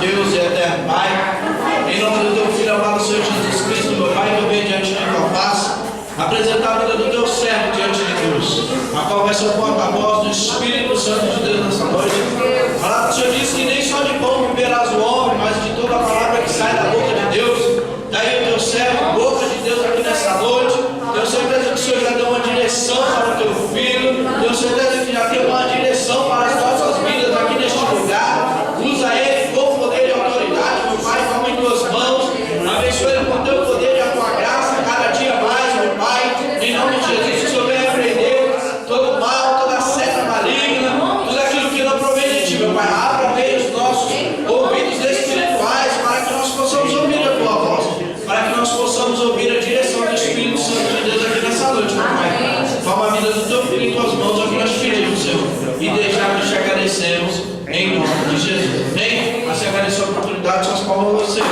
Deus e eterno Pai, em nome do Teu Filho amado, Senhor Jesus Cristo, meu Pai, eu venho diante de Tua face, apresentar a vida do Teu servo diante de Deus, a qual vai ser o porta-voz do Espírito Santo de Deus nessa noite. A palavra do Senhor diz que nem só de pão viverás o homem, mas de toda a palavra que sai da boca de Deus. Daí o Teu servo, boca de Deus aqui nessa noite. Tenho certeza que o Senhor já deu uma direção para o Teu Filho, tenho certeza que já tem uma direção para as nossas vidas aqui neste lugar. Usa Ele com poder e autoridade, meu Pai, toma em Tuas mãos, abençoa Ele com o Teu poder e a Tua graça, cada dia mais, meu Pai, em nome de Jesus, que o Senhor venha repreender todo mal, toda seta maligna, tudo aquilo que não provém de Ti, meu Pai. Abra bem os nossos ouvidos espirituais para que nós possamos ouvir a Tua voz, para que nós possamos ouvir a direção do Espírito Santo de Deus aqui nessa noite, meu Pai. Toma a vida do Teu Filho em Tuas mãos, é o que nós pedimos, Senhor, e deixar que te agradecemos em nome de Jesus. Amém? Mas se agradecer a oportunidade, suas palmas ao Senhor.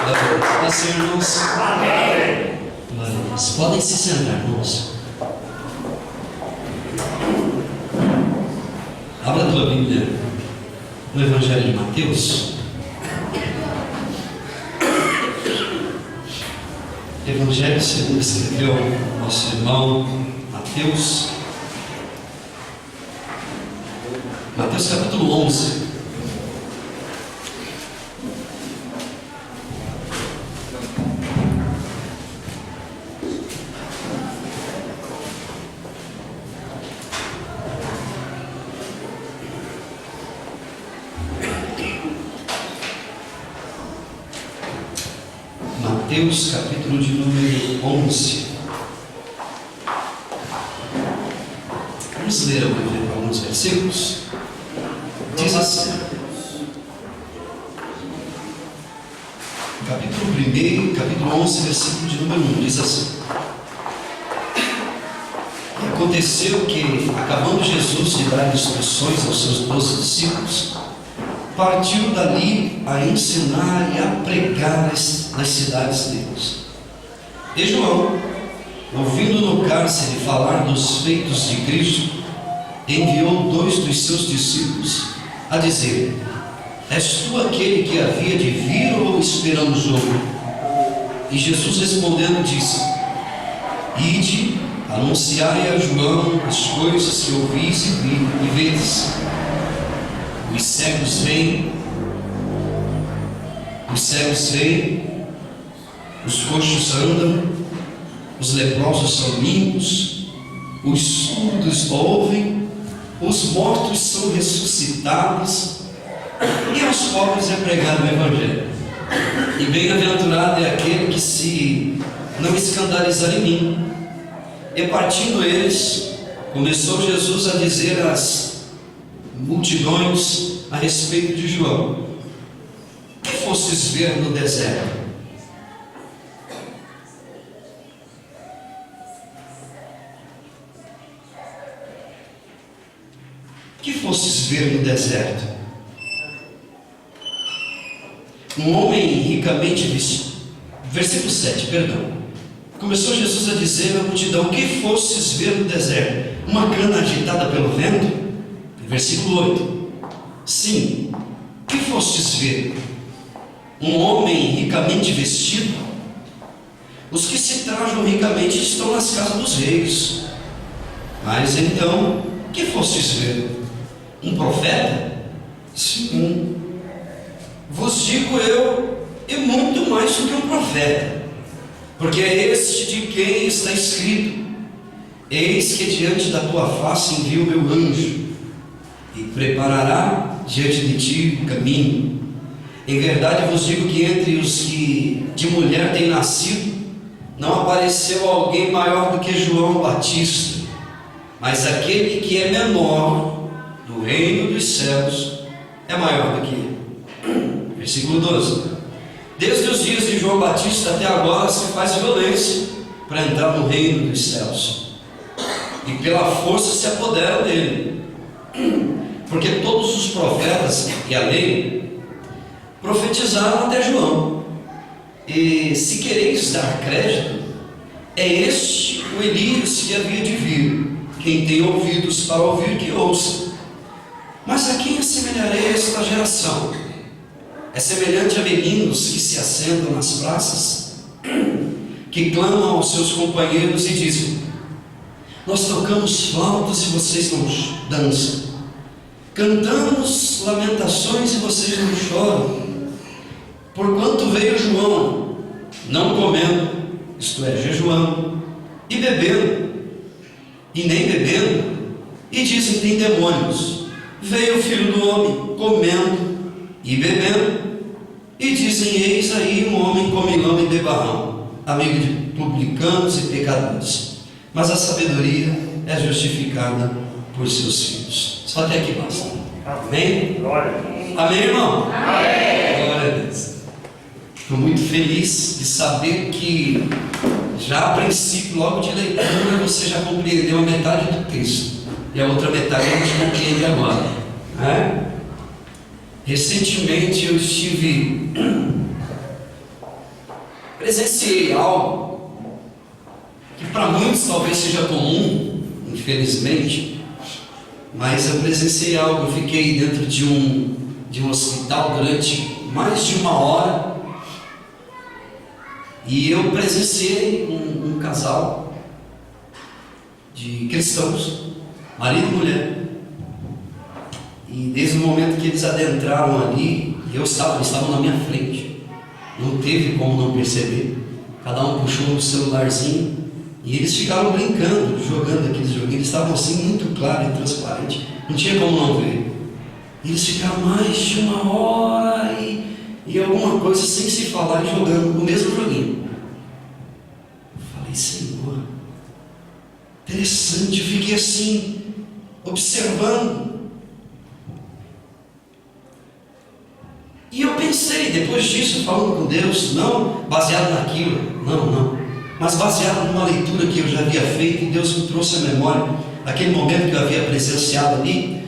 Glória a Senhor, irmãos. Amém. Glória a Deus. Podem se sentar, irmãos. Abra a tua Bíblia no Evangelho de Mateus. Evangelho segundo escreveu nosso irmão Mateus. Mateus capítulo 11. Mateus capítulo de número 11. Vamos ler alguns versículos. Diz assim: capítulo 1, capítulo 11, versículo de número 1, diz assim: E aconteceu que, acabando Jesus de dar instruções aos seus 12 discípulos, partiu dali a ensinar e a pregar nas cidades deles. E João, ouvindo no cárcere falar dos feitos de Cristo, enviou 2 dos seus discípulos a dizer: És tu aquele que havia de vir ou esperamos outro? E Jesus respondendo disse: Ide, anunciai a João as coisas que ouvis e vedes. Os cegos veem, os coxos andam, os leprosos são limpos, os surdos ouvem, os mortos são ressuscitados, e aos pobres é pregado o Evangelho. E bem-aventurado é aquele que se não escandalizar em mim. E partindo eles, começou Jesus a dizer às multidões a respeito de João: que fostes ver no deserto? Que fostes ver no deserto? Um homem ricamente vestido. Versículo 7, perdão. Começou Jesus a dizer à multidão: que fostes ver no deserto? Uma cana agitada pelo vento? Versículo 8: sim, que fostes ver? Um homem ricamente vestido? Os que se trajam ricamente estão nas casas dos reis. Mas então, que fostes ver? Um profeta? Sim, vos digo eu, e muito mais do que um profeta, porque é este de quem está escrito: eis que diante da tua face envio o meu anjo, e preparará diante de ti o caminho. Em verdade vos digo que entre os que de mulher têm nascido, não apareceu alguém maior do que João Batista, mas aquele que é menor no reino dos céus é maior do que ele. Versículo 12: desde os dias de João Batista até agora se faz violência para entrar no reino dos céus, e pela força se apoderam dele. Porque todos os profetas e a lei profetizaram até João. E se quereis dar crédito, é este o Elias que havia de vir. Quem tem ouvidos para ouvir, que ouça. Mas a quem assemelharei esta geração? É semelhante a meninos que se assentam nas praças, que clamam aos seus companheiros e dizem: nós tocamos flautas e vocês não dançam, cantamos lamentações e vocês não choram. Porquanto veio João, não comendo, isto é, jejuando, e bebendo, e nem bebendo, e dizem: tem demônios. Veio o Filho do Homem, comendo e bebendo, e dizem: eis aí um homem comilão e bebarrão, amigo de publicanos e pecadores. Mas a sabedoria é justificada por seus filhos. Só até aqui basta. Amém? Amém, irmão? Amém. Glória a Deus. Estou muito feliz de saber que já a princípio, logo de leitura, você já compreendeu a metade do texto, e a outra metade a gente compreende agora, né? Recentemente eu presenciei algo que para muitos talvez seja comum, infelizmente, mas eu presenciei algo. Eu fiquei dentro de um hospital durante mais de 1 hora, e eu presenciei um casal de cristãos, marido e mulher, e desde o momento que eles adentraram ali, eles estavam na minha frente, não teve como não perceber. Cada um puxou um celularzinho e eles ficaram brincando, jogando aqueles joguinhos. Eles estavam assim muito claro e transparente, não tinha como não ver. E eles ficaram mais de 1 hora e alguma coisa sem se falar e jogando o mesmo joguinho. Eu falei: Senhor, interessante. Eu fiquei assim, observando. E eu pensei, depois disso, falando com Deus, não baseado naquilo, não, mas baseado numa leitura que eu já havia feito, e Deus me trouxe à memória aquele momento que eu havia presenciado ali,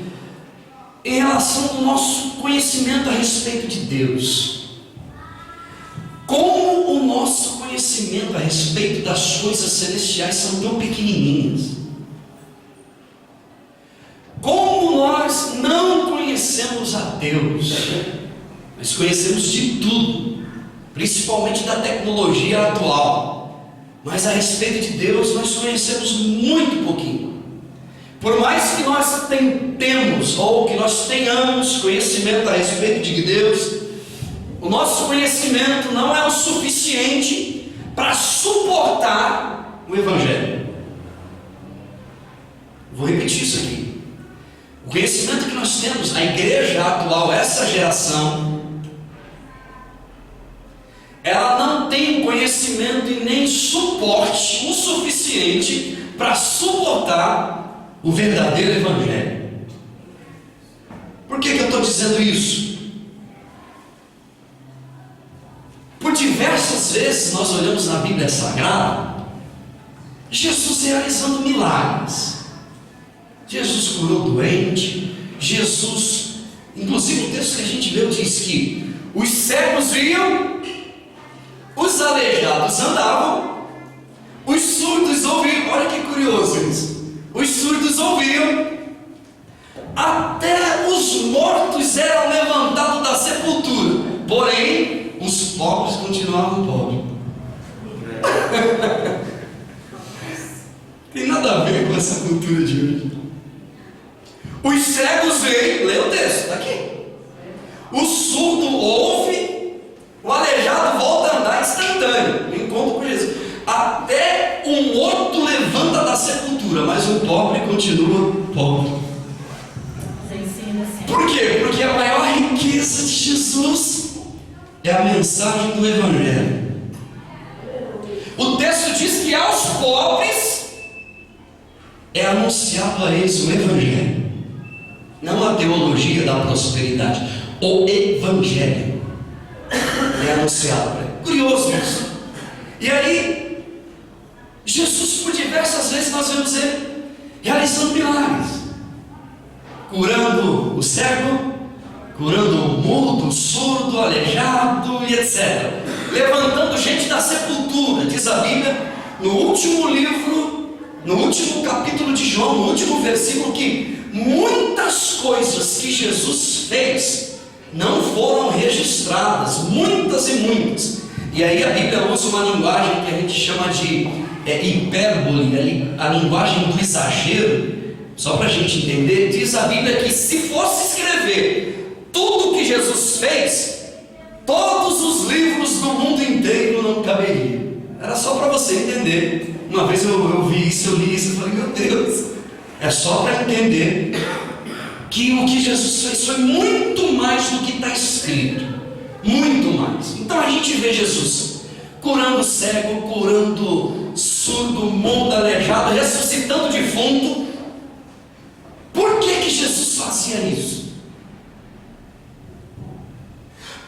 em relação ao nosso conhecimento a respeito de Deus. Como o nosso conhecimento a respeito das coisas celestiais são tão pequenininhas. Como nós não conhecemos a Deus. Nós conhecemos de tudo, principalmente da tecnologia atual, mas a respeito de Deus nós conhecemos muito pouquinho. Por mais que nós tentemos ou que nós tenhamos conhecimento a respeito de Deus, o nosso conhecimento não é o suficiente para suportar o Evangelho. Vou repetir isso aqui. O conhecimento que nós temos, a igreja atual, essa geração, ela não tem conhecimento e nem suporte o suficiente para suportar o verdadeiro Evangelho. Por que eu estou dizendo isso? Por diversas vezes nós olhamos na Bíblia Sagrada Jesus realizando milagres. Jesus curou o doente, Jesus, inclusive o texto que a gente leu diz que os cegos viam, os aleijados andavam, os surdos ouviam. Olha que curioso isso. Os surdos ouviam, até os mortos eram levantados da sepultura, porém os pobres continuavam pobres. Tem nada a ver com essa cultura de hoje. Os cegos veem, lê o texto, está aqui. O surdo ouve, o aleijado volta a andar instantâneo, no encontro com Jesus. Até um morto levanta da sepultura, mas o pobre continua pobre. Por quê? Porque a maior riqueza de Jesus é a mensagem do Evangelho. O texto diz que aos pobres é anunciado a eles o Evangelho, não a teologia da prosperidade. O Evangelho é anunciado para eles. Curioso isso. E aí, Jesus, por diversas vezes, nós vemos ele realizando milagres, curando o cego, curando o mudo, o surdo, o aleijado e etc. Levantando gente da sepultura, diz a Bíblia, no último livro no último capítulo de João, no último versículo, que muitas coisas que Jesus fez não foram registradas, muitas e muitas. E aí a Bíblia usa uma linguagem que a gente chama de hipérbole, a linguagem do exagero. Só para a gente entender, diz a Bíblia que se fosse escrever tudo que Jesus fez, todos os livros do mundo inteiro não caberiam. Era só para você entender. Uma vez eu vi isso, eu li isso, eu falei, meu Deus, é só para entender que o que Jesus fez foi muito mais do que está escrito, muito mais. Então a gente vê Jesus curando cego, curando surdo, mudo, aleijado, ressuscitando defunto. Por que Jesus fazia isso?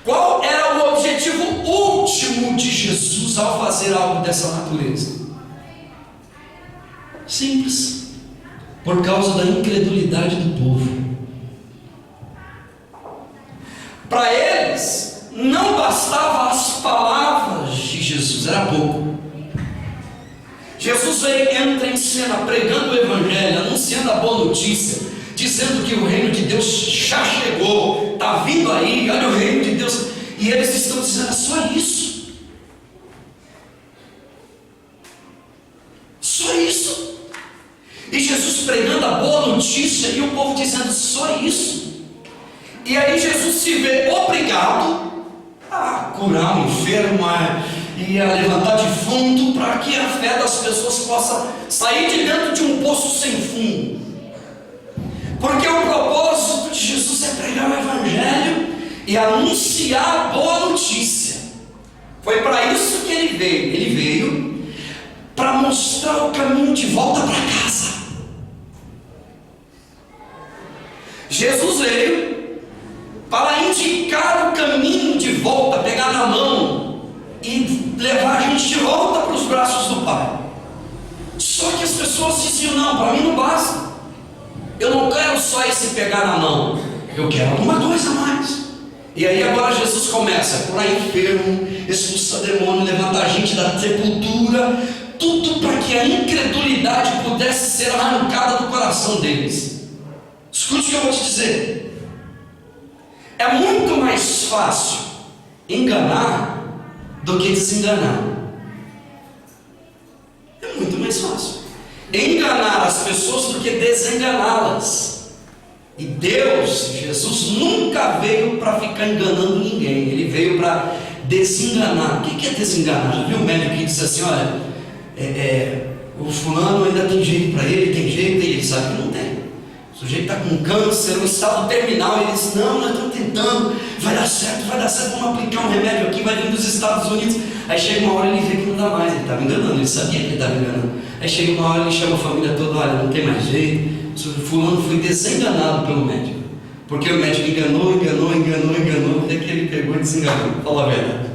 Qual era o objetivo último de Jesus ao fazer algo dessa natureza? Simples, por causa da incredulidade do povo. Para eles não bastava as palavras de Jesus, era pouco. Jesus entra em cena pregando o Evangelho, anunciando a boa notícia, dizendo que o reino de Deus já chegou, está vindo aí, olha o reino de Deus. E eles estão dizendo, é só isso. Só isso. E Jesus pregando a boa notícia e o povo dizendo, só isso. E aí Jesus se vê obrigado a curar um enfermo e a levantar defunto, para que a fé das pessoas possa sair de dentro de um poço sem fundo. Porque o propósito de Jesus é pregar o Evangelho e anunciar a boa notícia. Foi para isso que ele veio. Ele veio para mostrar o caminho de volta para casa. Jesus veio para indicar o caminho de volta, pegar na mão e levar a gente de volta para os braços do Pai. Só que as pessoas diziam, não, para mim não basta. Eu não quero só esse pegar na mão, eu quero alguma coisa a mais. E aí agora Jesus começa a curar enfermo, expulsar demônio, levantar a gente da sepultura, tudo para que a incredulidade pudesse ser arrancada do coração deles. Escute o que eu vou te dizer. É muito mais fácil enganar do que desenganar. É muito mais fácil enganar as pessoas do que desenganá-las. E Deus, Jesus, nunca veio para ficar enganando ninguém. Ele veio para desenganar. O que é desenganar? Já viu um médico que diz assim, olha, o fulano ainda tem jeito para ele, tem jeito, e ele sabe que não tem. O sujeito está com câncer, um estado terminal, e ele diz, não, nós estamos tentando, vai dar certo, vamos aplicar um remédio aqui, vai vir dos Estados Unidos. Aí chega uma hora e ele vê que não dá mais, ele estava enganando, ele sabia que ele estava enganando. Aí chega uma hora e ele chama a família toda, olha, não tem mais jeito, o fulano foi desenganado pelo médico, porque o médico enganou, até que ele pegou e desenganou, fala a verdade.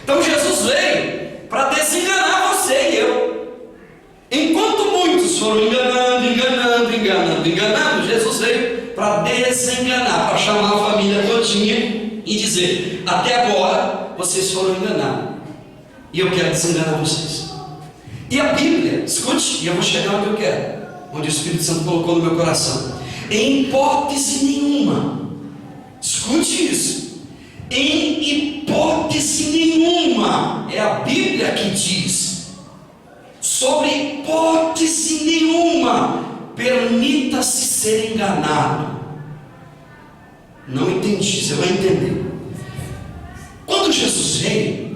Então Jesus veio para desenganar você e eu. Enquanto muitos foram enganando, Jesus veio para desenganar, para chamar a família todinha e dizer, até agora vocês foram enganados, e eu quero desenganar vocês. E a Bíblia, escute, e eu vou chegar onde eu quero, onde o Espírito Santo colocou no meu coração. Em hipótese nenhuma, escute isso, em hipótese nenhuma, é a Bíblia que diz, sobre hipótese nenhuma, permita-se ser enganado. Não entendi, você vai entender. Quando Jesus veio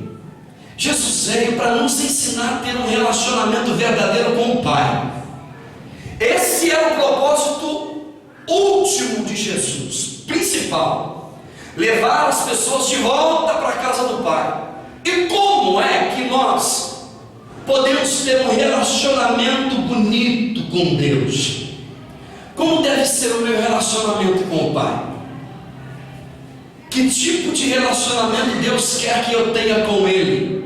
para nos ensinar a ter um relacionamento verdadeiro com o Pai. Esse é o propósito último de Jesus, principal, levar as pessoas de volta para a casa do Pai. E como é que nós podemos ter um relacionamento bonito com Deus? Como deve ser o meu relacionamento com o Pai? Que tipo de relacionamento Deus quer que eu tenha com Ele?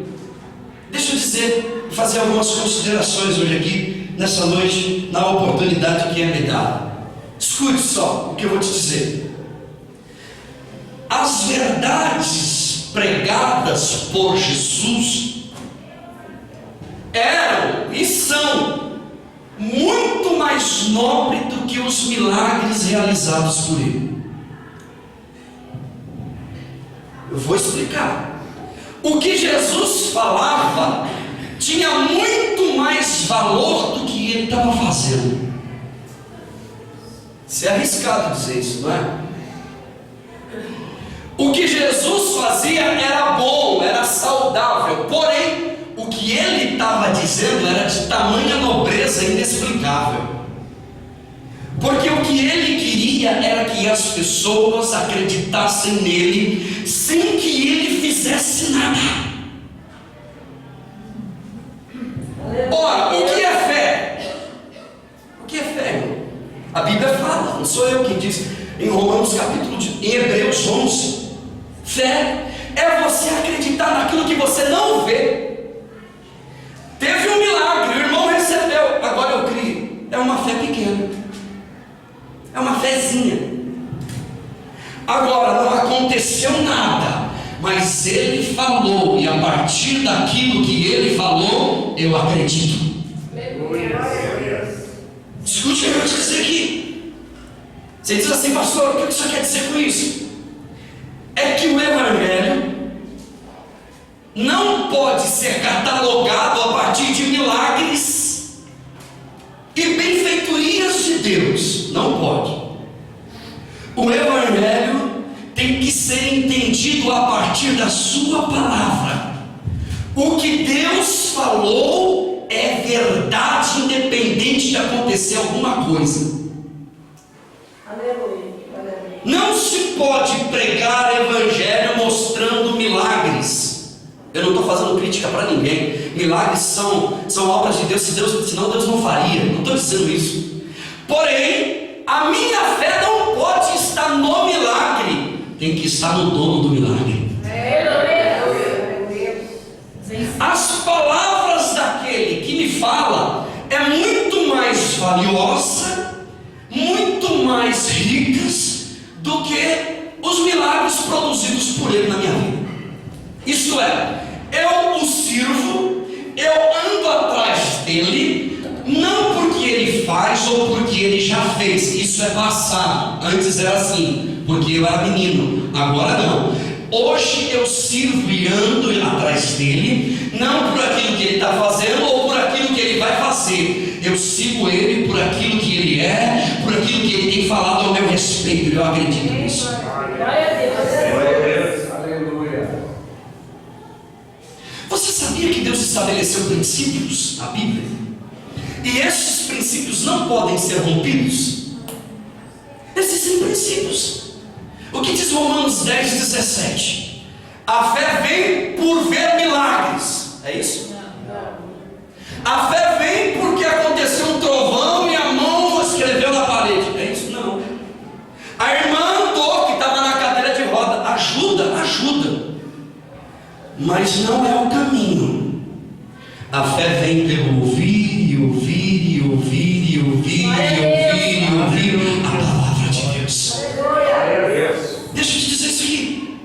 Deixa eu fazer algumas considerações hoje aqui, nessa noite, na oportunidade que é me dada. Escute só o que eu vou te dizer. As verdades pregadas por Jesus eram e são mais nobre do que os milagres realizados por ele. Eu vou explicar. O que Jesus falava tinha muito mais valor do que ele estava fazendo. Isso é arriscado dizer isso, não é? O que Jesus fazia era bom, era saudável, porém, o que ele estava dizendo era de tamanha nobreza inexplicável. Porque o que ele queria era que as pessoas acreditassem nele sem que ele fizesse nada. Ora, o que é fé? O que é fé, irmão? A Bíblia fala, não sou eu quem diz, em Romanos em Hebreus 11. Fé é você acreditar naquilo que você não vê. Teve um milagre, o irmão recebeu, agora eu creio. É uma fé pequena, é uma fezinha. Agora não aconteceu nada, mas ele falou, e a partir daquilo que ele falou, eu acredito. Escute o que eu vou te dizer aqui. Você diz assim, pastor, o que você quer dizer com isso? É que o Evangelho não pode ser catalogado a partir de milagres e benfeitorias de Deus. Não pode. O Evangelho tem que ser entendido a partir da sua palavra. O que Deus falou é verdade, independente de acontecer alguma coisa. Não se pode pregar evangelho mostrando milagres. Eu não estou fazendo crítica para ninguém. Milagres são obras de Deus, senão Deus não faria. Não estou dizendo isso. Porém, a minha fé não pode estar no milagre, tem que estar no dono do milagre. As palavras daquele que me fala é muito mais valiosa, muito mais ricas do que os milagres produzidos por ele na minha vida. Isto é, eu o sirvo, eu ando atrás dele, não porque ele faz ou porque ele já fez. Isso é passado. Antes era assim, porque eu era menino. Agora não. Hoje eu sirvo e ando atrás dele, não por aquilo que ele está fazendo ou por aquilo que ele vai fazer. Eu sigo ele por aquilo que ele é, por aquilo que ele tem falado ao meu respeito. Eu acredito nisso. Aleluia. Você sabia que Deus estabeleceu princípios na Bíblia? E esses princípios não podem ser rompidos? Existem princípios. O que diz Romanos 10:17? A fé vem por ver milagres. É isso? A fé vem porque aconteceu um trovão e a mão escreveu na parede. É isso? Não. A irmã andou, que estava na cadeira de roda. Ajuda. Mas não é o caminho. A fé vem pelo ouvir e ouvir e ouvir e ouvir e ouvir a palavra de Deus. Deixa eu te dizer isso aqui.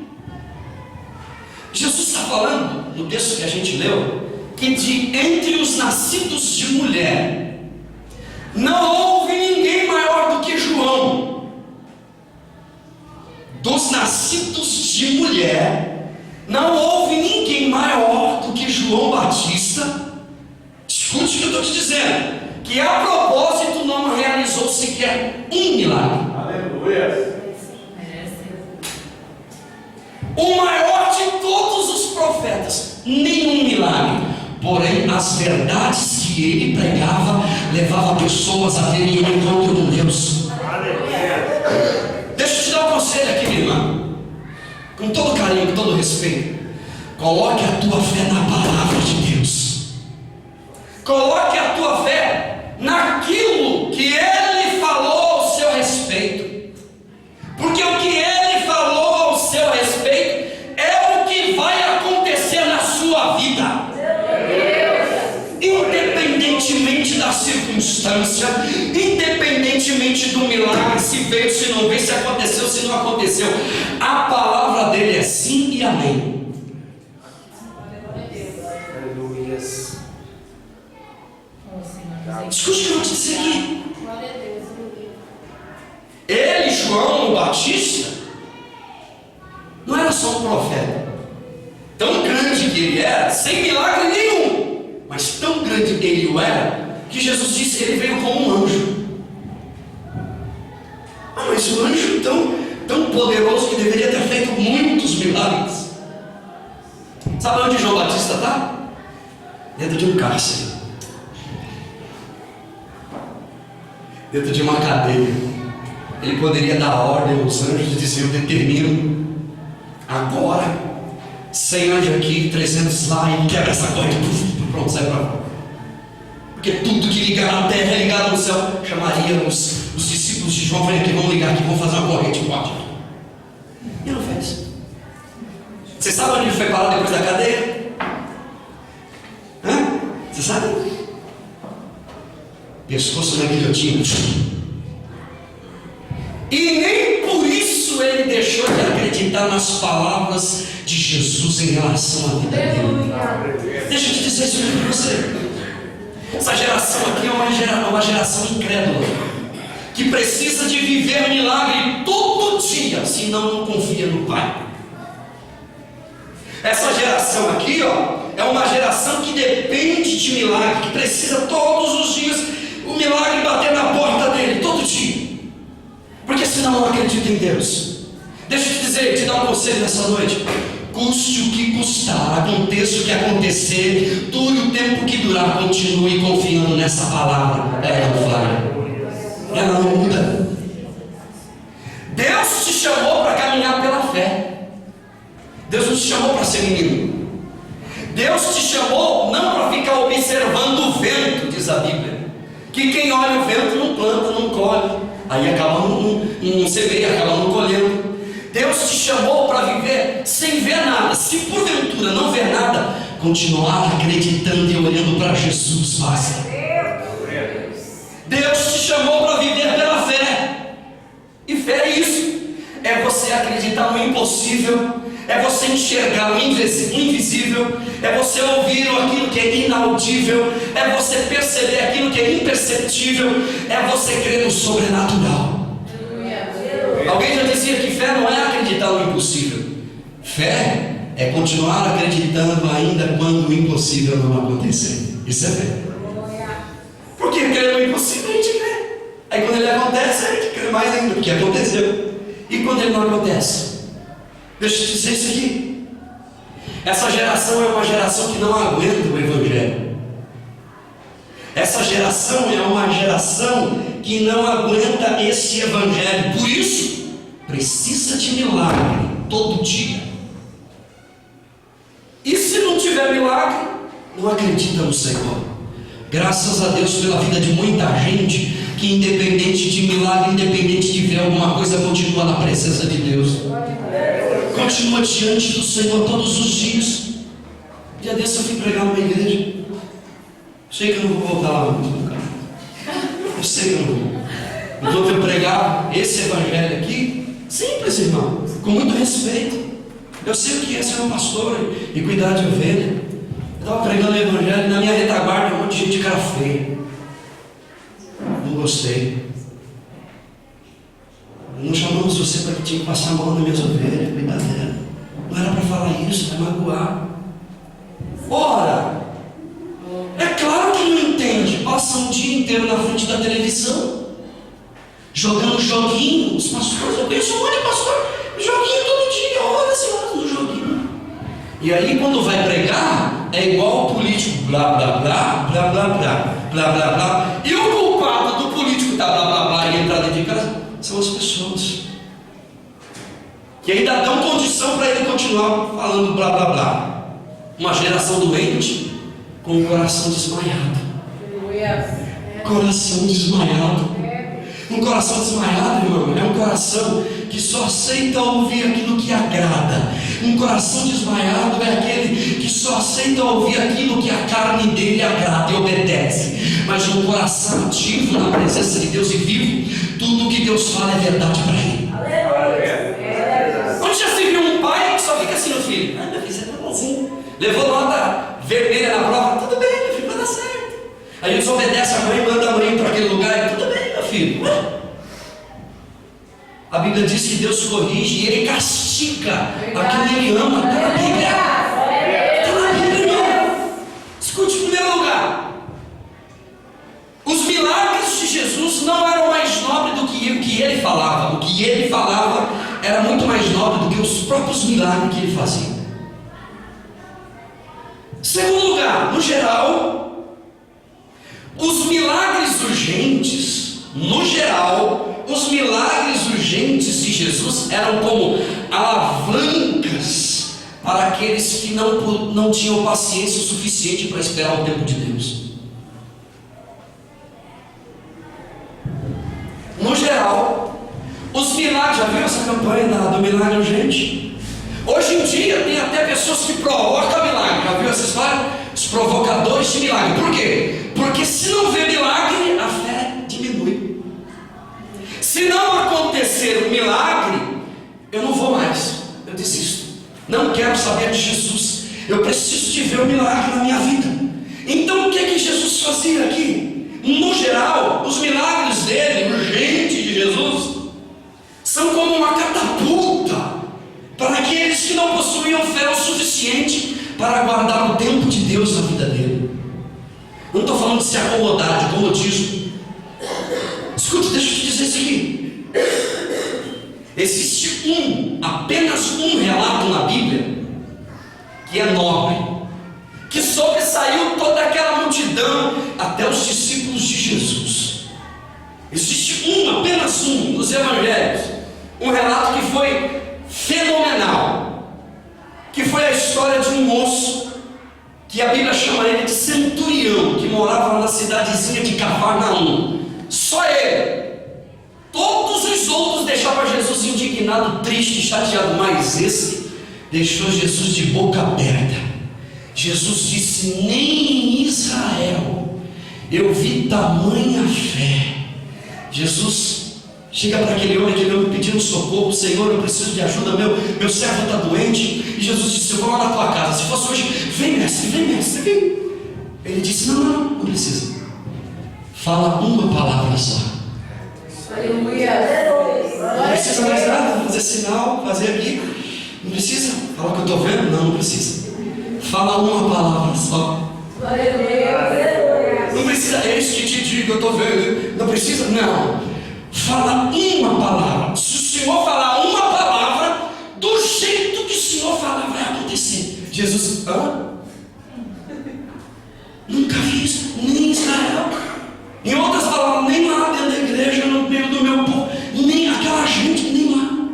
Jesus está falando no texto que a gente leu que entre os nascidos de mulher não houve ninguém maior do que João. Dos nascidos de mulher não houve ninguém maior do que João Batista. Escute o que eu estou te dizendo, que a propósito não realizou sequer um milagre. Aleluia. O maior de todos os profetas, nenhum milagre. Porém, as verdades que ele pregava levava pessoas a terem um encontro com Deus. Aleluia. Deixa eu te dar um conselho aqui, minha irmã, com todo carinho, com todo respeito. Coloque a tua fé na palavra de Deus. Coloque a tua fé naquilo que ele falou ao seu respeito. Porque o que ele falou ao seu respeito é o que vai acontecer na sua vida. Independentemente da circunstância, independentemente do milagre, se veio, se não veio, se aconteceu, se não aconteceu, a palavra dele é sim e amém. Aleluia. Escute o que eu vou te dizer aqui. Ele, João o Batista, não era só um profeta, tão grande que ele era, sem milagre nenhum, mas tão grande que ele o era, que Jesus disse que ele veio como um anjo. Mas um anjo tão poderoso que deveria ter feito muitos milagres. Sabe onde João Batista está? Dentro de um cárcere, dentro de uma cadeia. Ele poderia dar ordem aos anjos e dizer: eu determino agora 100 anjos aqui, 300 lá, e quebra essa corrente, pronto, sai para fora. Porque tudo que ligar na terra é ligado no céu. Chamaria os discípulos de João, que vão ligar aqui, vão fazer uma corrente forte. E não fez. Você sabe onde ele foi parar depois da cadeia? Hã? Você sabe? Pescoço na guilhotina. E nem por isso ele deixou de acreditar nas palavras de Jesus em relação à vida dele. Deixa eu te dizer isso para você. Essa geração aqui é uma geração incrédula, que precisa de viver milagre todo dia, senão não confia no Pai. Essa geração aqui, é uma geração que depende de milagre, que precisa todos os dias o milagre bater na porta dele, todo dia. Porque senão não acredita em Deus. Deixa eu te dizer, te dar um conselho nessa noite. Custe o que custar, aconteça o que acontecer, dure o tempo que durar, continue confiando nessa palavra. Ela não falha, ela não muda. Deus te chamou para caminhar pela fé. Deus não te chamou para ser menino. Deus te chamou não para ficar observando o vento, diz a Bíblia, que quem olha o vento não planta, não colhe, aí acaba não semeia, acaba não colhendo. Deus te chamou para viver sem ver nada. Se porventura não ver nada, continuar acreditando e olhando para Jesus basta. Deus te chamou para viver pela fé. E fé é isso. É você acreditar no impossível. É você enxergar o invisível. É você ouvir aquilo que é inaudível. É você perceber aquilo que é imperceptível. É você crer no sobrenatural. Alguém já dizia que fé não é acreditar no impossível. Fé é continuar acreditando ainda quando o impossível não acontecer. Isso é fé. Porque crer no impossível a gente crê. Aí quando ele acontece, a gente crê mais ainda, porque aconteceu. E quando ele não acontece? Deixa eu te dizer isso aqui. Essa geração é uma geração que não aguenta o Evangelho. Essa geração é uma geração que não aguenta esse Evangelho. Por isso, precisa de milagre todo dia. E se não tiver milagre, não acredita no Senhor. Graças a Deus pela vida de muita gente que, independente de milagre, independente de ver alguma coisa, continua na presença de Deus. Continua diante do Senhor todos os dias. Dia desse eu fui pregar numa igreja. Sei que eu não vou voltar lá muito, cara. Eu sei que eu não vou. Mas eu vou pregar esse evangelho aqui, simples, irmão, com muito respeito. Eu sei o que é ser um pastor e cuidar de ovelha. Eu estava pregando o evangelho, na minha retaguarda, um monte de gente de cara feia. Não gostei. Não chamamos você para que tinha que passar a mão nas minhas ovelhas, cuidar dela. Não era para falar isso, vai magoar. Ora, é claro que não entende. Passa um dia inteiro na frente da televisão, jogando joguinho. Os pastores, eu conheço um monte de pastor, joguinho todo dia, horas e horas no joguinho. E aí quando vai pregar, é igual o político, blá blá blá, blá blá blá, blá blá blá. E o culpado do político tá blá blá blá e entrar dentro de casa são as pessoas que ainda dão condição para ele continuar falando blá blá blá. Uma geração doente com o coração desmaiado. Coração desmaiado. Um coração desmaiado, irmão, é um coração que só aceita ouvir aquilo que agrada. Um coração desmaiado é aquele que só aceita ouvir aquilo que a carne dele agrada e obedece. Mas um coração ativo na presença de Deus e vivo, tudo que Deus fala é verdade para ele. Onde já se viu um pai que só fica assim no filho? Meu filho, você tá bonzinho. Levou nota vermelha na prova, tudo bem, meu filho, vai dar certo. Aí eles obedecem a mãe, manda a mãe para aquele lugar, tudo bem, meu filho. filho. A Bíblia diz que Deus corrige e Ele castiga a quem Ele ama. Está na Bíblia. Está na Bíblia, irmão. Escute, em primeiro lugar, os milagres de Jesus não eram mais nobres do que o que Ele falava. O que Ele falava era muito mais nobre do que os próprios milagres que Ele fazia. Segundo lugar, no geral, os milagres urgentes, os milagres urgentes de Jesus eram como alavancas para aqueles que não tinham paciência o suficiente para esperar o tempo de Deus. No geral, os milagres, já viu essa campanha do milagre urgente? Hoje em dia tem até pessoas que provocam milagre. Já viu essa história? Os provocadores de milagre. Por quê? Porque se não vê milagre, a fé diminui. Se não acontecer o milagre, eu não vou mais, eu desisto. Não quero saber de Jesus. Eu preciso de ver o milagre na minha vida. Então o que é que Jesus fazia aqui? No geral, os milagres dele, urgentes de Jesus, são como uma catapulta para aqueles que não possuíam fé o suficiente para aguardar o tempo de Deus na vida dele. Não estou falando de se acomodar, de comodismo. Escute, deixa eu te dizer isso aqui. Existe apenas um relato na Bíblia que é nobre, que sobressaiu toda aquela multidão até os discípulos de Jesus. Existe apenas nos Evangelhos, um relato que foi fenomenal, que foi a história de um moço que a Bíblia chama ele de centurião, que morava na cidadezinha de Cafarnaum. Só ele. Todos os outros deixavam Jesus indignado, triste, chateado, mas esse deixou Jesus de boca aberta. Jesus disse: nem em Israel eu vi tamanha fé. Jesus chega para aquele homem pedindo socorro: Senhor, eu preciso de ajuda, meu servo está doente. E Jesus disse: eu vou lá na tua casa. Se fosse hoje, vem mestre, vem. Ele disse: não precisa. Fala uma palavra só. Não precisa mais nada, fazer sinal, fazer aqui. Não precisa. Fala o que eu estou vendo? Não precisa. Fala uma palavra só. Não precisa, é isso que te digo, eu estou vendo. Não precisa? Não. Fala uma palavra. Se o Senhor falar uma palavra, do jeito que o Senhor falar, vai acontecer. Jesus, nunca vi isso, nem em Israel. Em outras palavras, nem lá dentro da igreja, no meio do meu povo, nem aquela gente, nem lá.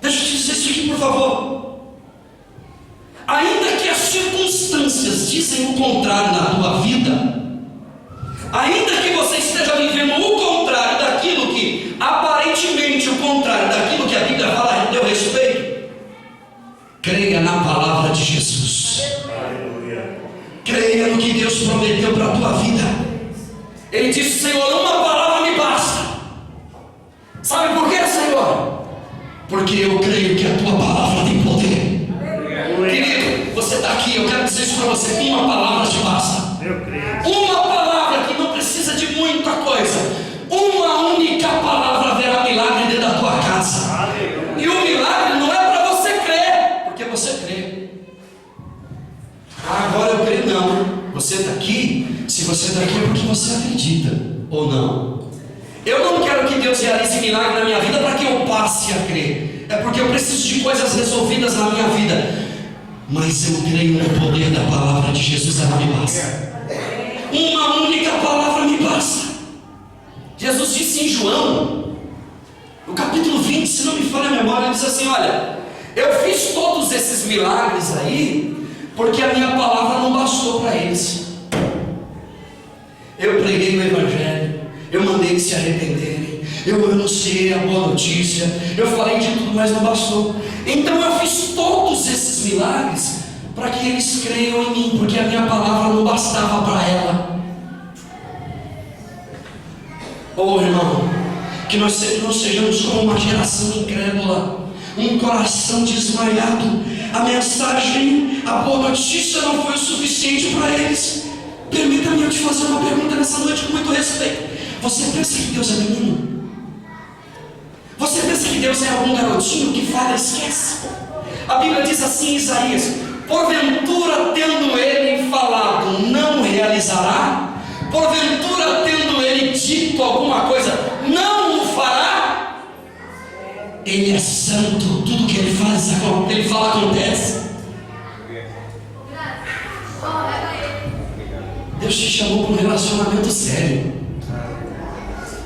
Deixa eu te dizer isso aqui, por favor. Ainda que as circunstâncias dizem o contrário na tua vida, ainda que você esteja vivendo o contrário daquilo que, aparentemente o contrário daquilo que a Bíblia fala a teu respeito, creia na palavra de Jesus. Aleluia. Creia no que Deus prometeu para a tua vida. Ele disse: Senhor, uma palavra me basta. Sabe por quê, Senhor? Porque eu creio que a tua palavra tem poder. Querido, você está aqui, eu quero dizer isso para você: uma palavra te basta. Uma palavra que não precisa de muita coisa. Uma única palavra verá milagre dentro da tua casa. E o milagre não é para você crer, porque você crê. Agora eu creio, não. Você está aqui, se você está aqui é porque você acredita, ou não? Eu não quero que Deus realize milagre na minha vida para que eu passe a crer. É porque eu preciso de coisas resolvidas na minha vida. Mas eu creio no poder da palavra de Jesus, ela me basta. Uma única palavra me basta. Jesus disse em João, no capítulo 20, se não me falha a memória, ele diz assim: olha, eu fiz todos esses milagres aí porque a minha palavra não bastou para eles. Eu preguei o Evangelho, eu mandei eles se arrependerem, eu anunciei a boa notícia, eu falei de tudo, mas não bastou. Então eu fiz todos esses milagres para que eles creiam em mim, porque a minha palavra não bastava para ela. Oh, irmão, que nós não sejamos como uma geração incrédula, um coração desmaiado. A mensagem, a boa notícia não foi o suficiente para eles. Permita-me eu te fazer uma pergunta nessa noite com muito respeito. Você pensa que Deus é menino? Você pensa que Deus é algum garotinho que fala e esquece? A Bíblia diz assim em Isaías: porventura tendo ele falado, não realizará? Porventura tendo ele dito alguma coisa, não o fará? Ele é santo, tudo que ele fala acontece. Deus te chamou para um relacionamento sério.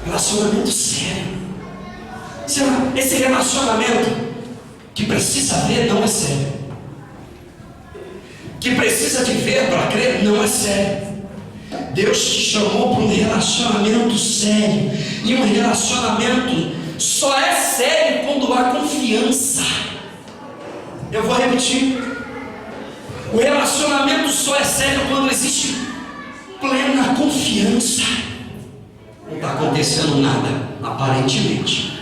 Relacionamento sério. Esse relacionamento que precisa ver não é sério. Que precisa de ver para crer não é sério. Deus te chamou para um relacionamento sério. E um relacionamento só é sério quando há confiança. Eu vou repetir. O relacionamento só é sério quando existe plena confiança. Não está acontecendo nada, aparentemente.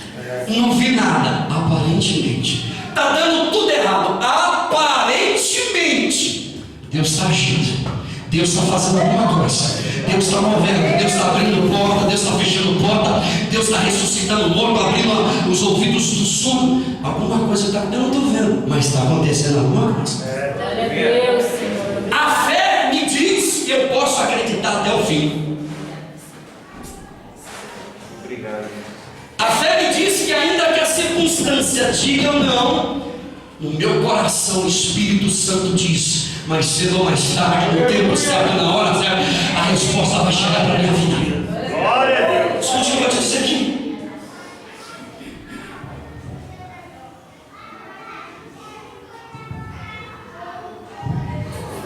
Não vi nada, aparentemente. Está dando tudo errado, aparentemente. Deus está agindo. Deus está fazendo alguma coisa. Deus está movendo. Deus está abrindo porta. Deus está fechando porta. Deus está ressuscitando morto, abrindo os ouvidos do sono. Alguma coisa está. Eu não estou vendo, mas está acontecendo alguma coisa. A fé me diz que eu posso acreditar até o fim. Obrigado. A fé me diz que ainda que a circunstância diga não, no meu coração o Espírito Santo diz: mais cedo ou mais tarde, no tempo certo, na hora certa, a resposta vai chegar para a minha vida. Glória a Deus. Escute o que eu vou te dizer aqui.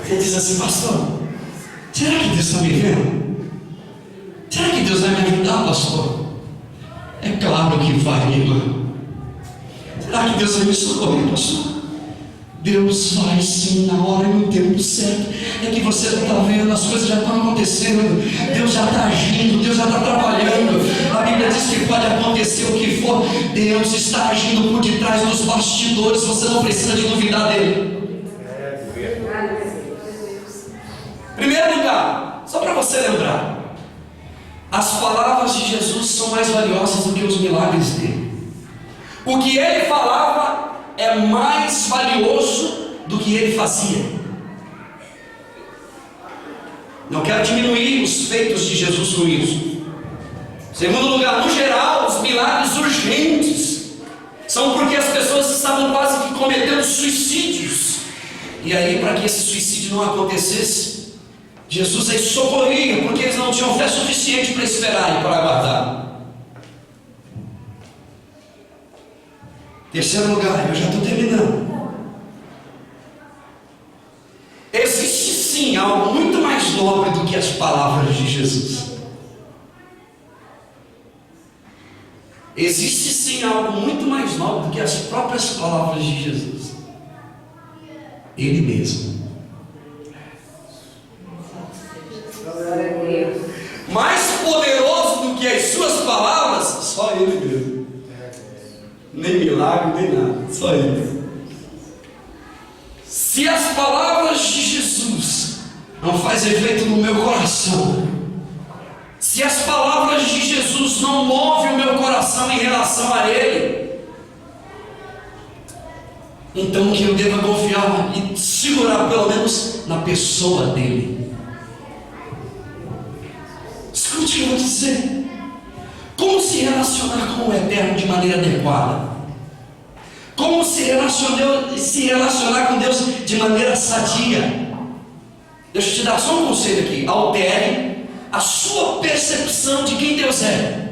Você diz assim: pastor, será que Deus está me vendo? Será que Deus vai me ajudar, pastor? É claro que vai, minha irmã. Será que Deus vai me socorrer, pastor? Deus vai sim, na hora e no tempo certo. É que você não está vendo, as coisas já estão acontecendo. Deus já está agindo, Deus já está trabalhando. A Bíblia diz que pode acontecer o que for, Deus está agindo por detrás dos bastidores. Você não precisa de duvidar dele. Primeiro lugar, só para você lembrar, as palavras de Jesus são mais valiosas do que os milagres dele. O que ele falava é mais valioso do que ele fazia. Não quero diminuir os feitos de Jesus com isso. Segundo lugar, no geral, os milagres urgentes são porque as pessoas estavam quase que cometendo suicídios. E aí, para que esse suicídio não acontecesse, Jesus aí socorria, porque eles não tinham fé suficiente para esperar e para aguardar. Terceiro lugar, eu já estou terminando. Existe sim algo muito mais nobre do que as palavras de Jesus. Existe sim algo muito mais nobre do que as próprias palavras de Jesus. Ele mesmo. Mais poderoso do que as suas palavras, só Ele mesmo. Nem milagre, nem nada, só Ele. Se as palavras de Jesus não fazem efeito no meu coração, se as palavras de Jesus não movem o meu coração em relação a Ele, então que eu deva confiar e segurar pelo menos na pessoa dele. Escute o que eu vou dizer. Como se relacionar com o Eterno de maneira adequada? Como se relacionar com Deus de maneira sadia? Deixa eu te dar só um conselho aqui. Altere a sua percepção de quem Deus é.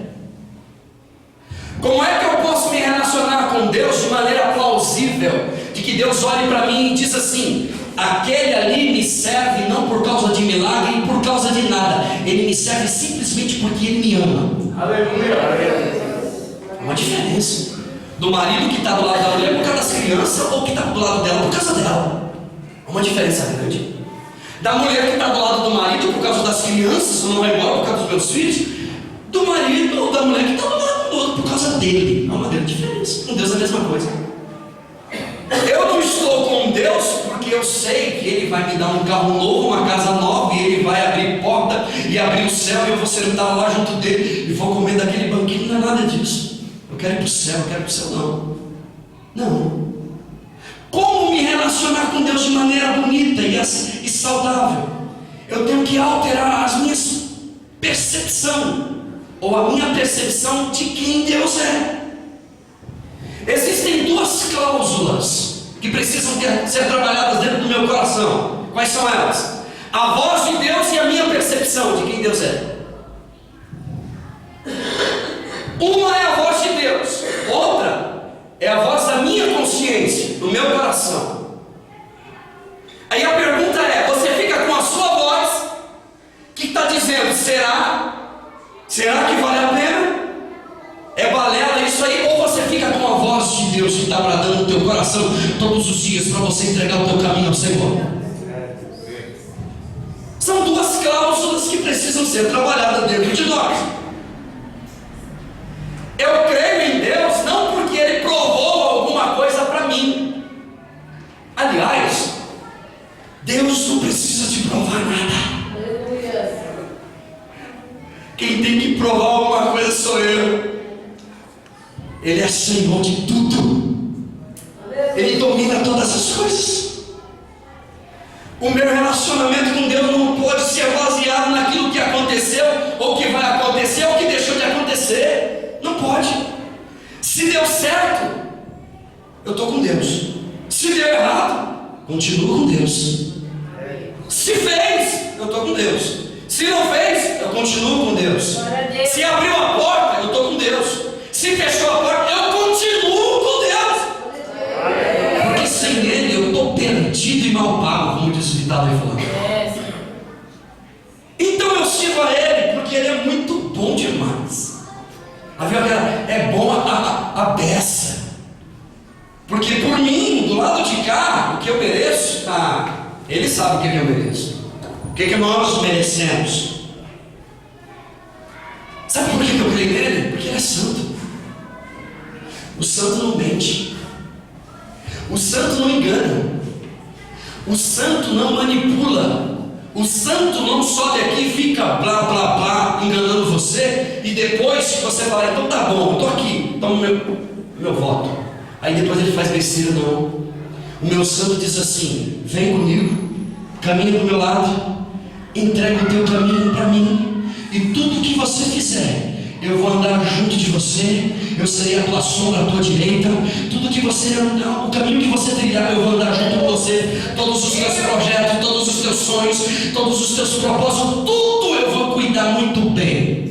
Como é que eu posso me relacionar com Deus de maneira plausível? De que Deus olhe para mim e diz assim: aquele ali me serve não por causa de milagre e por causa de nada. Ele me serve simplesmente porque ele me ama. Aleluia. Há uma diferença do marido que está do lado da mulher por causa das crianças ou que está do lado dela por causa dela. Há uma diferença grande. Da mulher que está do lado do marido por causa das crianças, não vai embora por causa dos meus filhos. Do marido ou da mulher que está do lado do outro por causa dele. Há uma grande diferença. Com Deus é a mesma coisa. Eu não estou com Deus porque eu sei que Ele vai me dar um carro novo, uma casa nova, e Ele vai abrir porta e abrir o céu e eu vou sentar lá junto dele e vou comer daquele banquinho. Não é nada disso. Eu quero ir para o céu, eu quero ir para o céu. Não. Não. Como me relacionar com Deus de maneira bonita e saudável? Eu tenho que alterar as minhas percepção, ou a minha percepção de quem Deus é. Existem duas cláusulas que precisam ser trabalhadas dentro do meu coração. Quais são elas? A voz de Deus e a minha percepção de quem Deus é. Uma é a voz de Deus, outra é a voz da minha consciência, do meu coração. Aí a pergunta é: você fica com a sua voz que está dizendo, será que vale a pena? É balela isso aí? Ou você fica com a voz de Deus que está bradando no teu coração todos os dias para você entregar o teu caminho ao Senhor? São duas cláusulas que precisam ser trabalhadas dentro de nós. Eu creio em Deus não porque Ele provou alguma coisa para mim. Aliás, Deus não precisa de provar nada. Quem tem que provar alguma coisa sou eu. Ele é Senhor de tudo. Ele domina todas as coisas. O meu relacionamento com Deus não pode ser baseado naquilo que aconteceu, ou que vai acontecer, ou que deixou de acontecer. Não pode. Se deu certo, eu estou com Deus. Se deu errado, continuo com Deus. Se fez, eu estou com Deus. Se não fez, eu continuo com Deus. Se abriu a porta, eu estou com Deus. Se fechou a porta, eu continuo com Deus. Porque sem Ele eu estou perdido e mal pago, como diz o ditado aí falando. Então eu sirvo a Ele porque Ele é muito bom demais. É bom a beça. Porque por mim, do lado de cá, o que eu mereço, Ele sabe o que eu mereço. O que nós merecemos? Sabe por que eu creio nele? Porque Ele é santo. O santo não mente. O santo não engana. O santo não manipula. O santo não sobe aqui e fica blá blá blá enganando você. E depois você fala, então tá bom, eu estou aqui, toma meu voto. Aí depois ele faz besteira. Não. O meu santo diz assim: vem comigo, caminha do meu lado, entrega o teu caminho para mim, e tudo que você fizer, eu vou andar junto de você, eu serei a tua sombra, a tua direita. Tudo que você andar, o caminho que você trilhar, eu vou andar junto com você. Todos os teus projetos, todos os teus sonhos, todos os teus propósitos, tudo eu vou cuidar muito bem.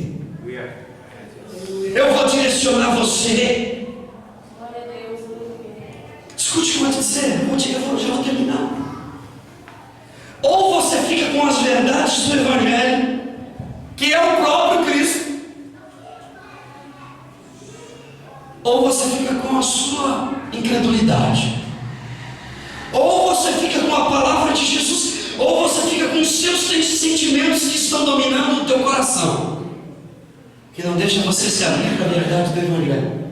Eu vou direcionar você. Escute o que eu vou te dizer, eu já vou terminar. Ou você fica com as verdades do Evangelho, que é o próprio Cristo, ou você fica com a sua incredulidade, ou você fica com a palavra de Jesus, ou você fica com os seus sentimentos que estão dominando o teu coração, que não deixa você se abrir para a verdade do Evangelho.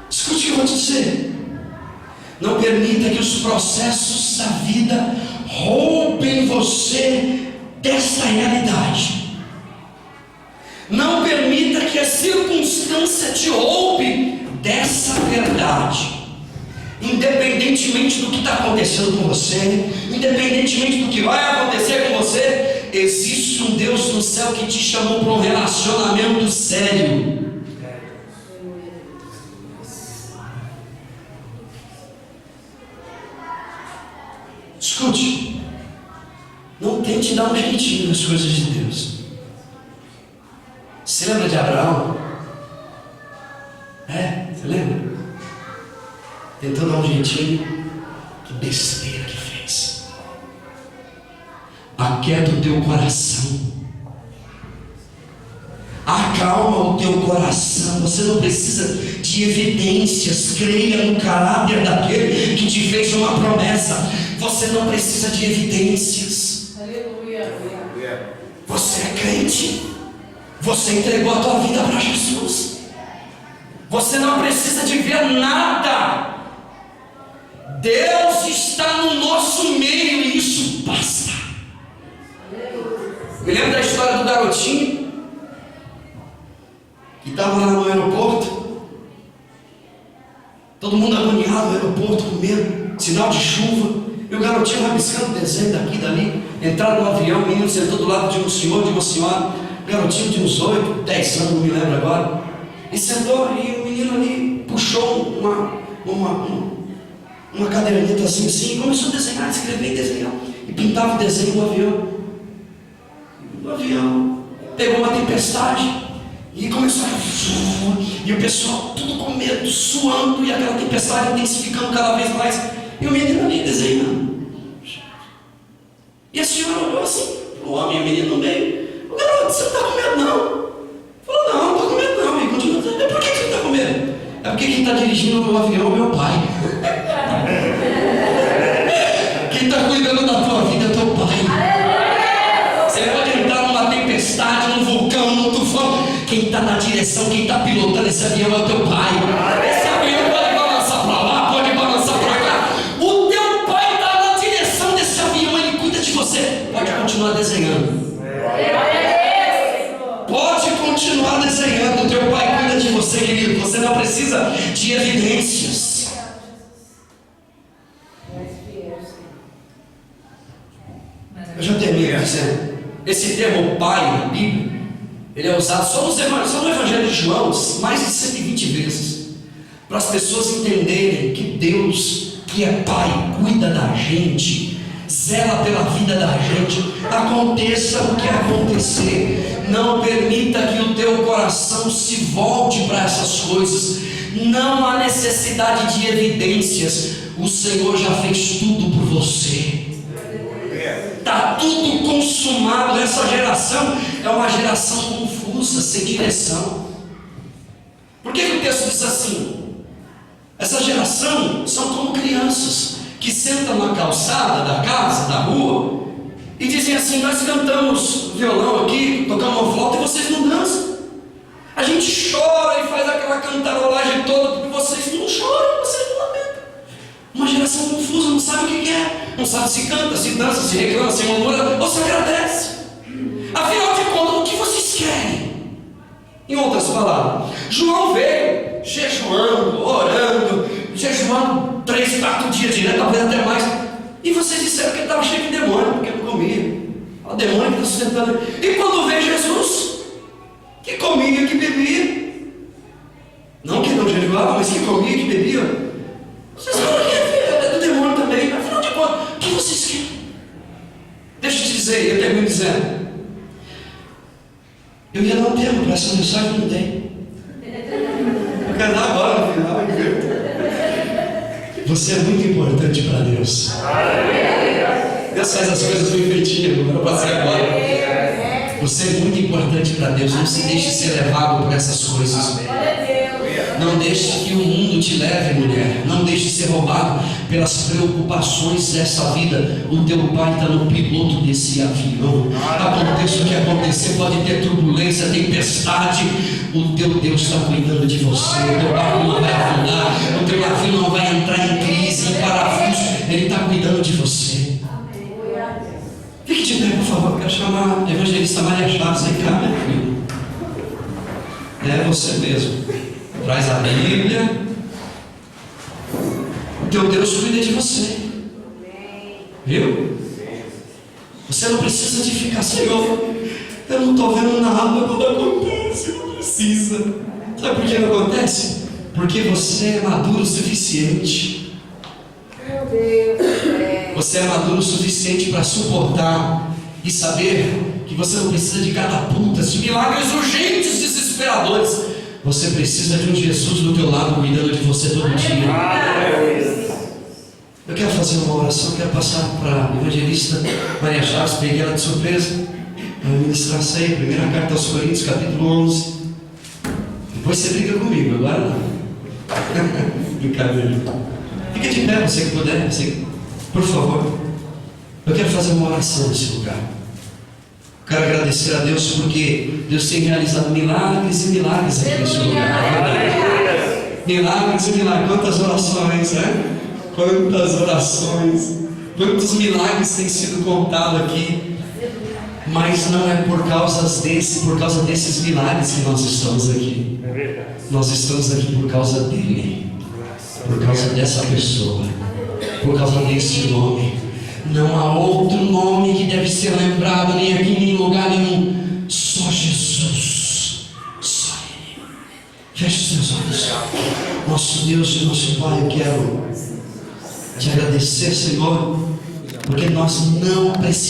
Escute o que eu vou te dizer. Não permita que os processos da vida roubem você dessa realidade. Não permita que a circunstância te roube dessa verdade. Independentemente do que está acontecendo com você, independentemente do que vai acontecer com você, existe um Deus no céu que te chamou para um relacionamento sério. Escute, não tente dar um jeitinho nas coisas de Deus. Você lembra de Abraão? Você lembra? Tentou dar um jeitinho, que besteira que fez. Aquieta o teu coração, acalma o teu coração. Você não precisa de evidências. Creia no caráter daquele que te fez uma promessa. Você não precisa de evidências. Aleluia. Você é crente. Você entregou a tua vida para Jesus. Você não precisa de ver nada. Deus está no nosso meio e isso basta. Me lembro da história do garotinho que estava lá no aeroporto. Todo mundo agoniado no aeroporto, com medo, sinal de chuva. E o garotinho rabiscando desenho daqui e dali. Entraram no avião, o menino sentou do lado de um senhor, de uma senhora. Garotinho de uns 8, 10 anos, não me lembro agora. E sentou e o menino ali puxou uma caderneta assim e começou a desenhar, escrever e desenhar. E pintava o desenho do avião. O avião pegou uma tempestade e começou a... E o pessoal tudo com medo, suando, e aquela tempestade intensificando cada vez mais. E o menino ali desenhando. E a senhora olhou assim, o homem e o menino no meio. O garoto, você não está com medo não? Falou, não, não estou com medo não. E continua dizendo, por que você não está com medo? É porque quem está dirigindo o avião é meu pai. Quem está cuidando da tua vida é teu pai. Você pode entrar numa tempestade, num vulcão, num tufão. Quem está na direção, quem está pilotando esse avião é o teu pai. Esse avião pode balançar para lá, pode balançar para cá. O teu pai está na direção desse avião, ele cuida de você. Pode continuar desenhando. Pode continuar desenhando. O teu pai cuida de você, querido. Você não precisa de evidências. Eu já termino dizendo, esse termo pai na Bíblia, ele é usado só no Evangelho de João mais de 120 vezes, para as pessoas entenderem que Deus, que é pai, cuida da gente, zela pela vida da gente. Aconteça o que acontecer, não permita que o teu coração se volte para essas coisas. Não há necessidade de evidências. O Senhor já fez tudo por você. Está tudo consumado. Essa geração é uma geração confusa, sem direção. Por que o texto diz assim? Essa geração são como crianças que sentam na calçada da casa, da rua, e dizem assim: nós cantamos violão aqui, tocamos uma flauta e vocês não dançam. A gente chora e faz aquela cantarolagem toda porque vocês não choram, vocês não lamentam. Uma geração confusa, não sabe o que é, não sabe se canta, se dança, se reclama, se murmura ou se agradece. Afinal de contas, o que vocês querem? Em outras palavras, João veio jejuando, orando, jejuando 3, 4 dias direto, talvez até mais. E vocês disseram que ele estava cheio de demônio, porque não comia. O demônio que está sustentando. E quando veio Jesus, que comia, que bebia, não que não jejuava, mas que comia, que bebia, vocês falam que é do demônio também. Afinal de contas, o que vocês querem? Deixa eu te dizer, eu termino dizendo, eu ia dar um tempo para essa mensagem, não tem. Eu quero dar agora no final. Você é muito importante para Deus. Deus faz as coisas bem feitinhas, eu passei agora. Você é muito importante para Deus. Não se deixe ser levado por essas coisas. Não deixe que o mundo te leve, mulher. Não deixe ser roubado pelas preocupações dessa vida. O teu pai está no piloto desse avião. Aconteça o que acontecer, pode ter turbulência, tempestade. O teu Deus está cuidando de você. O teu barco não vai afundar. O teu navio não vai entrar em crise, em parafuso. Ele está cuidando de você. Fique de pé, por favor. Eu quero chamar a evangelista Maria Chaves aí cá, meu filho. É você mesmo. Traz a Bíblia. O teu Deus cuida de você. Viu? Você não precisa de ficar, Senhor, eu não estou vendo nada, não acontece, não precisa. Sabe por que não acontece? Porque você é maduro o suficiente. Meu Deus. Você é maduro o suficiente para suportar e saber que você não precisa de catapultas, de milagres urgentes, desesperadores. Você precisa de um Jesus do teu lado cuidando de você todo dia. Eu quero fazer uma oração, quero passar para a evangelista Maria Chaves, peguei ela de surpresa, para ministrar a ceia, primeira carta aos Coríntios, capítulo 11. Depois você briga comigo, agora não. Brincadeira. Fica de pé, você que puder, por favor. Eu quero fazer uma oração nesse lugar. Quero agradecer a Deus porque Deus tem realizado milagres e milagres aqui nesse lugar. Milagres e milagres. Quantas orações, né? Quantas orações. Quantos milagres têm sido contados aqui Mas não é por causa desses milagres que nós estamos aqui. É verdade. Nós estamos aqui por causa dele, por causa dessa pessoa, por causa desse nome. Não há outro nome que deve ser lembrado, nem aqui, nem em lugar nenhum. Só Jesus. Só Ele. Feche os seus olhos. Nosso Deus e nosso Pai, eu quero te agradecer, Senhor, porque nós não precisamos.